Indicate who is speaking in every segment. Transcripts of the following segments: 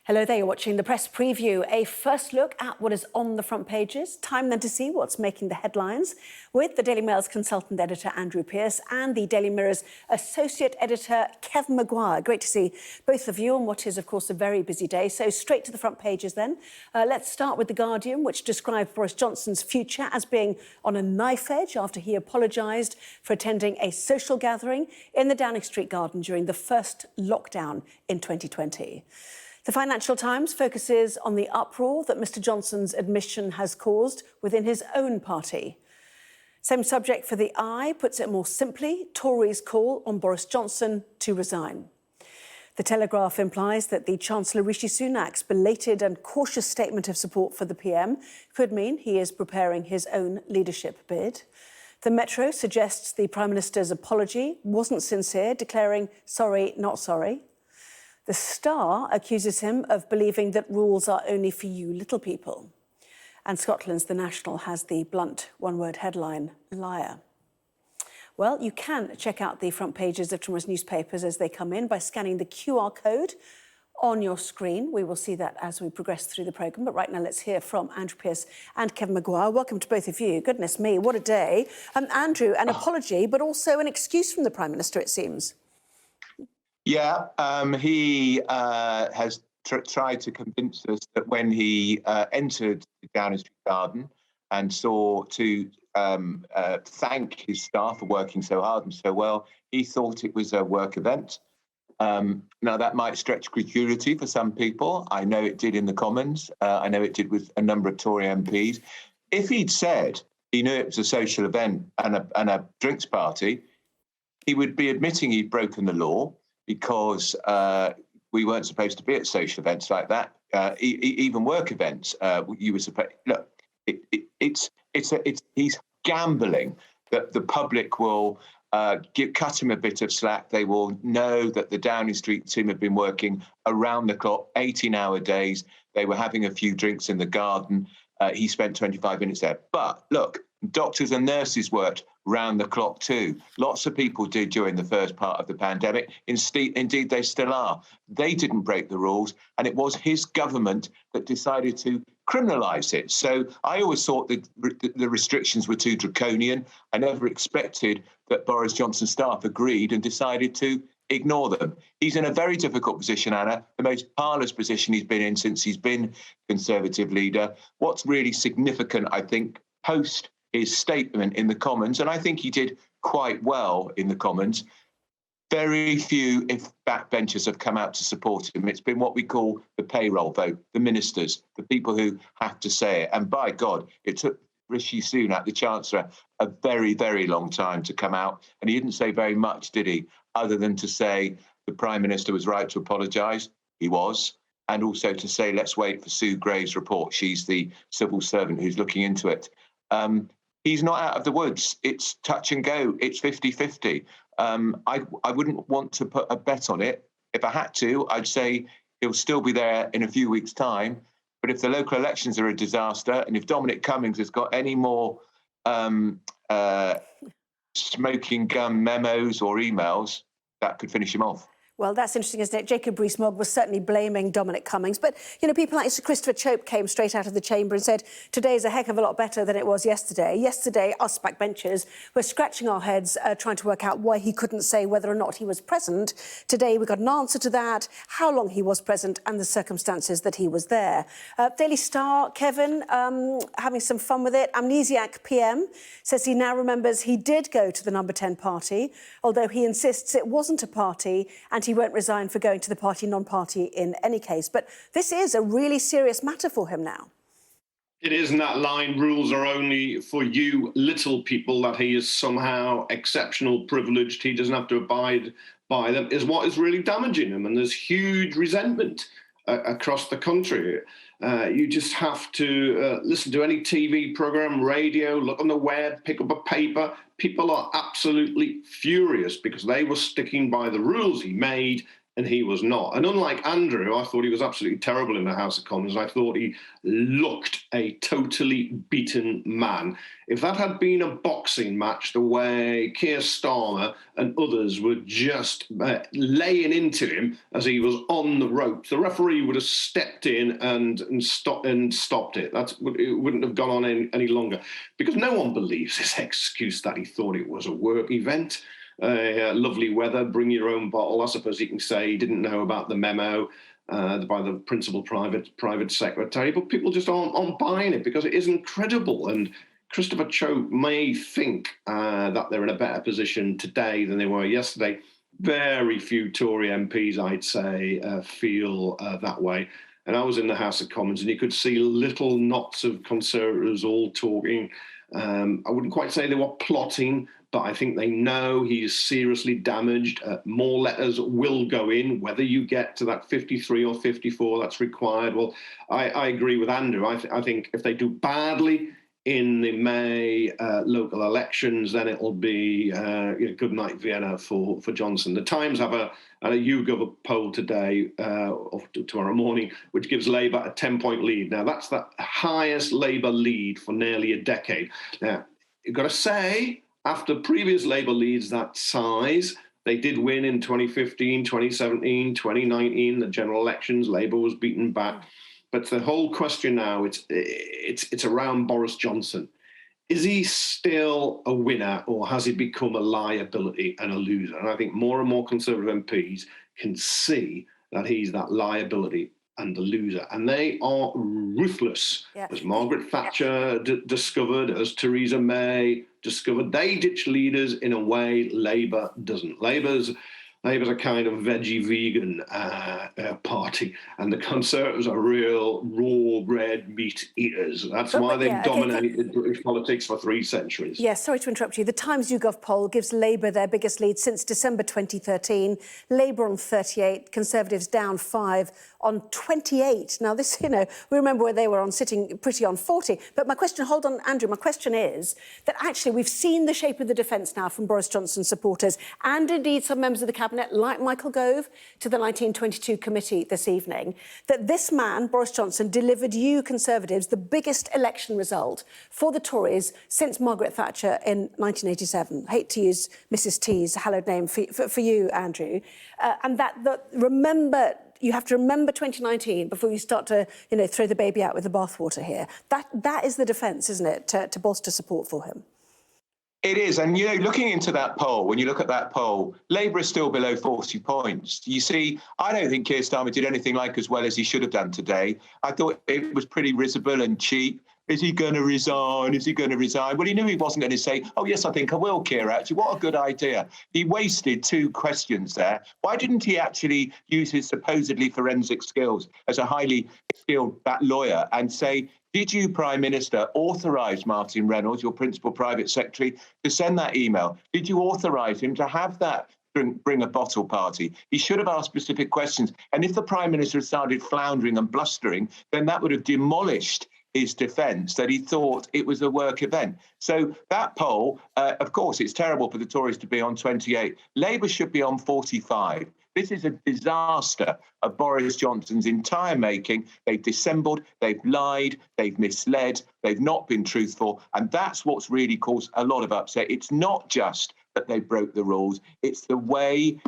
Speaker 1: Hello there, you're watching the press preview, a first look at what is on the front pages. Time then to see what's making the headlines with the Daily Mail's consultant editor Andrew Pearce and the Daily Mirror's associate editor Kevin Maguire. Great to see both of you on what is, of course, a very busy day. So straight to the front pages then. Let's start with The Guardian, which described Boris Johnson's future as being on a knife edge after he apologised for attending a social gathering in the Downing Street garden during the first lockdown in 2020. The Financial Times focuses on the uproar that Mr Johnson's admission has caused within his own party. Same subject for The Eye puts it more simply, Tories call on Boris Johnson to resign. The Telegraph implies that the Chancellor Rishi Sunak's belated and cautious statement of support for the PM could mean he is preparing his own leadership bid. The Metro suggests the Prime Minister's apology wasn't sincere, declaring sorry, not sorry. The Star accuses him of believing that rules are only for you little people. And Scotland's The National has the blunt one-word headline, liar. Well, you can check out the front pages of tomorrow's newspapers as they come in by scanning the QR code on your screen. We will see that as we progress through the programme. But right now, let's hear from Andrew Pearce and Kevin Maguire. Welcome to both of you. Goodness me, what a day. Andrew, an apology, but also an excuse from the Prime Minister, it seems.
Speaker 2: Yeah, he has tried to convince us that when he entered the Downing Street garden and saw to thank his staff for working so hard and so well, he thought it was a work event. Now, that might stretch credulity for some people. I know it did in the Commons. I know it did with a number of Tory MPs. If he'd said he knew it was a social event and a drinks party, he would be admitting he'd broken the law, because we weren't supposed to be at social events like that, even work events. You were supposed. Look, he's gambling that the public will cut him a bit of slack. They will know that the Downing Street team have been working around the clock, 18-hour days. They were having a few drinks in the garden. He spent 25 minutes there. But look, doctors and nurses worked round the clock too. Lots of people did during the first part of the pandemic. Indeed, they still are. They didn't break the rules, and it was his government that decided to criminalise it. So I always thought that the restrictions were too draconian. I never expected that Boris Johnson's staff agreed and decided to ignore them. He's in a very difficult position, Anna, the most parlous position he's been in since he's been Conservative leader. What's really significant, I think, post his statement in the Commons, and I think he did quite well in the Commons, very few, if backbenchers, have come out to support him. It's been what we call the payroll vote, the ministers, the people who have to say it. And by God, it took Rishi Sunak, the Chancellor, a very, very long time to come out. And he didn't say very much, did he, other than to say the Prime Minister was right to apologise. He was. And also to say, let's wait for Sue Gray's report. She's the civil servant who's looking into it. He's not out of the woods. It's touch and go. It's 50-50. I wouldn't want to put a bet on it. If I had to, I'd say he'll still be there in a few weeks' time. But if the local elections are a disaster, and if Dominic Cummings has got any more smoking gun memos or emails, that could finish him off.
Speaker 1: Well, that's interesting, isn't it? Jacob Rees-Mogg was certainly blaming Dominic Cummings. But, you know, people like Sir Christopher Chope came straight out of the chamber and said, today's a heck of a lot better than it was yesterday. Yesterday, us backbenchers were scratching our heads trying to work out why he couldn't say whether or not he was present. Today, we got an answer to that, how long he was present and the circumstances that he was there. Daily Star, Kevin, having some fun with it. Amnesiac PM says he now remembers he did go to the number 10 party, although he insists it wasn't a party and he won't resign for going to the party non-party in any case. But this is a really serious matter for him now.
Speaker 3: It is in that line, rules are only for you little people, that he is somehow exceptional, privileged, he doesn't have to abide by them, is what is really damaging him. And there's huge resentment across the country. You just have to listen to any TV programme, radio, look on the web, pick up a paper. People are absolutely furious because they were sticking by the rules he made and he was not. And unlike Andrew, I thought he was absolutely terrible in the House of Commons. I thought he looked a totally beaten man. If that had been a boxing match, the way Keir Starmer and others were just laying into him as he was on the ropes, the referee would have stepped in and stopped it. It wouldn't have gone on any longer, because no one believes his excuse that he thought it was a work event. Lovely weather, bring your own bottle. I suppose you can say he didn't know about the memo by the principal private secretary, but people just aren't buying it because it isn't credible. And Christopher Chope may think that they're in a better position today than they were yesterday. Very few Tory MPs, I'd say, feel that way. And I was in the House of Commons, and you could see little knots of Conservatives all talking. I wouldn't quite say they were plotting, but I think they know he's seriously damaged. More letters will go in, whether you get to that 53 or 54 that's required. Well, I agree with Andrew. I think if they do badly in the May local elections, then it'll be good night Vienna for Johnson. The Times have a YouGov poll today or tomorrow morning, which gives Labour a 10-point lead. Now, that's the highest Labour lead for nearly a decade. Now, you've got to say, after previous Labour leads that size, they did win in 2015, 2017, 2019, the general elections. Labour was beaten back. But the whole question now, it's around Boris Johnson. Is he still a winner, or has he become a liability and a loser? And I think more and more Conservative MPs can see that he's that liability and the loser. And they are ruthless, as Margaret Thatcher discovered, as Theresa May discovered. They ditch leaders in a way Labour doesn't. Labour's a kind of veggie vegan party, and the Conservatives are real raw red meat eaters. That's why they've dominated British politics for 3 centuries.
Speaker 1: Yes, sorry to interrupt you. The Times YouGov poll gives Labour their biggest lead since December 2013. Labour on 38, Conservatives down 5 on 28. Now, this, we remember where they were sitting pretty on 40. But my question, hold on, Andrew, my question is that actually we've seen the shape of the defence now from Boris Johnson's supporters, and indeed some members of the Cabinet, like Michael Gove, to the 1922 committee this evening, that this man, Boris Johnson, delivered you Conservatives the biggest election result for the Tories since Margaret Thatcher in 1987. I hate to use Mrs T's hallowed name for you, Andrew. And you have to remember 2019 before you start to, throw the baby out with the bathwater here. That is the defence, isn't it, to bolster support for him?
Speaker 2: It is. And, looking into that poll, when you look at that poll, Labour is still below 40 points. You see, I don't think Keir Starmer did anything like as well as he should have done today. I thought it was pretty risible and cheap. Is he going to resign? Is he going to resign? Well, he knew he wasn't going to say, oh, yes, I think I will, Keir, actually. What a good idea. He wasted 2 questions there. Why didn't he actually use his supposedly forensic skills as a highly skilled lawyer and say, did you, Prime Minister, authorise Martin Reynolds, your principal private secretary, to send that email? Did you authorise him to have that bring a bottle party? He should have asked specific questions. And if the Prime Minister had started floundering and blustering, then that would have demolished his defence that he thought it was a work event. So that poll, of course, it's terrible for the Tories to be on 28. Labour should be on 45. This is a disaster of Boris Johnson's entire making. They've dissembled, they've lied, they've misled, they've not been truthful. And that's what's really caused a lot of upset. It's not just that they broke the rules. It's the way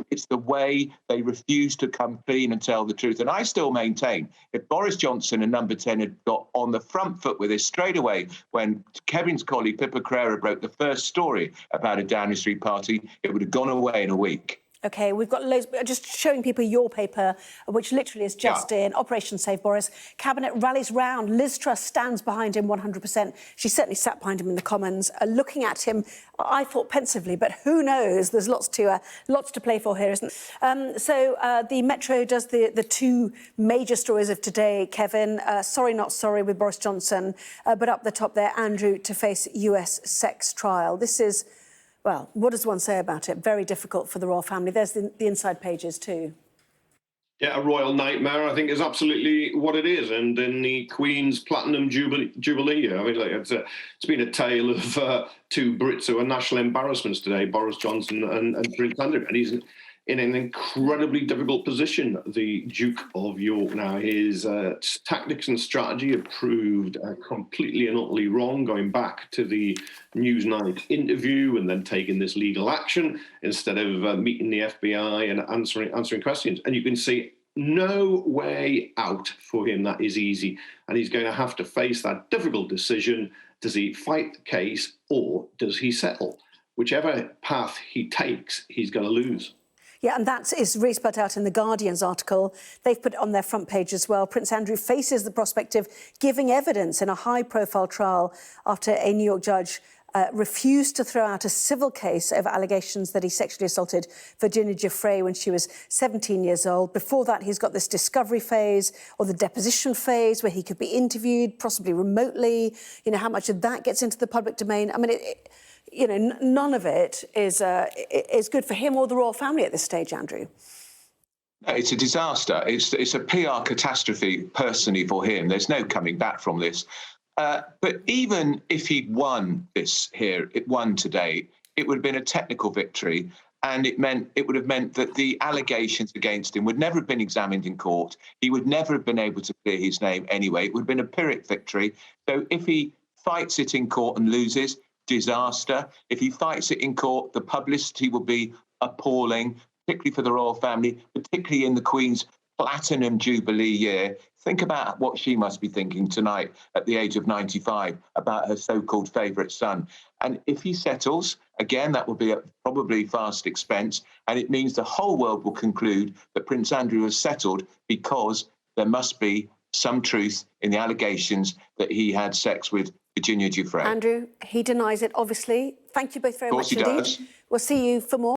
Speaker 2: they refuse to come clean and tell the truth. And I still maintain if Boris Johnson and Number 10 had got on the front foot with this straight away when Kevin's colleague Pippa Crerar broke the first story about a Downing Street party, it would have gone away in a week.
Speaker 1: OK, we've got loads, just showing people your paper, which literally is just in. Operation Save Boris. Cabinet rallies round. Liz Truss stands behind him 100%. She certainly sat behind him in the Commons, looking at him, I thought, pensively, but who knows? There's lots to play for here, isn't there? So the Metro does the 2 major stories of today, Kevin. Sorry, not sorry with Boris Johnson, but up the top there, Andrew to face US sex trial. This is... Well, what does one say about it? Very difficult for the royal family. There's the inside pages too.
Speaker 3: Yeah, a royal nightmare, I think, is absolutely what it is. And in the Queen's Platinum Jubilee, I mean, it's been a tale of 2 Brits who are national embarrassments today, Boris Johnson and Prince Andrew. And in an incredibly difficult position. The Duke of York now, his tactics and strategy have proved completely and utterly wrong, going back to the Newsnight interview and then taking this legal action instead of meeting the FBI and answering questions. And you can see no way out for him that is easy. And he's going to have to face that difficult decision. Does he fight the case or does he settle? Whichever path he takes, he's going to lose.
Speaker 1: Yeah, and that is really spelled out in The Guardian's article. They've put it on their front page as well. Prince Andrew faces the prospect of giving evidence in a high-profile trial after a New York judge refused to throw out a civil case over allegations that he sexually assaulted Virginia Giuffre when she was 17 years old. Before that, he's got this discovery phase or the deposition phase where he could be interviewed, possibly remotely. You know, how much of that gets into the public domain? I mean, none of it is good for him or the royal family at this stage, Andrew.
Speaker 2: No, it's a disaster. It's a PR catastrophe personally for him. There's no coming back from this. But even if he'd won today, it would have been a technical victory. And it would have meant that the allegations against him would never have been examined in court. He would never have been able to clear his name anyway. It would have been a Pyrrhic victory. So if he fights it in court and loses, disaster. If he fights it in court, the publicity will be appalling, particularly for the royal family, particularly in the Queen's Platinum Jubilee year. Think about what she must be thinking tonight at the age of 95 about her so-called favourite son. And if he settles, again, that will be at probably vast expense. And it means the whole world will conclude that Prince Andrew has settled because there must be some truth in the allegations that he had sex with Virginia Giuffre.
Speaker 1: Andrew, he denies it, obviously. Thank you both very much indeed.
Speaker 2: Of course he does.
Speaker 1: We'll see you for more.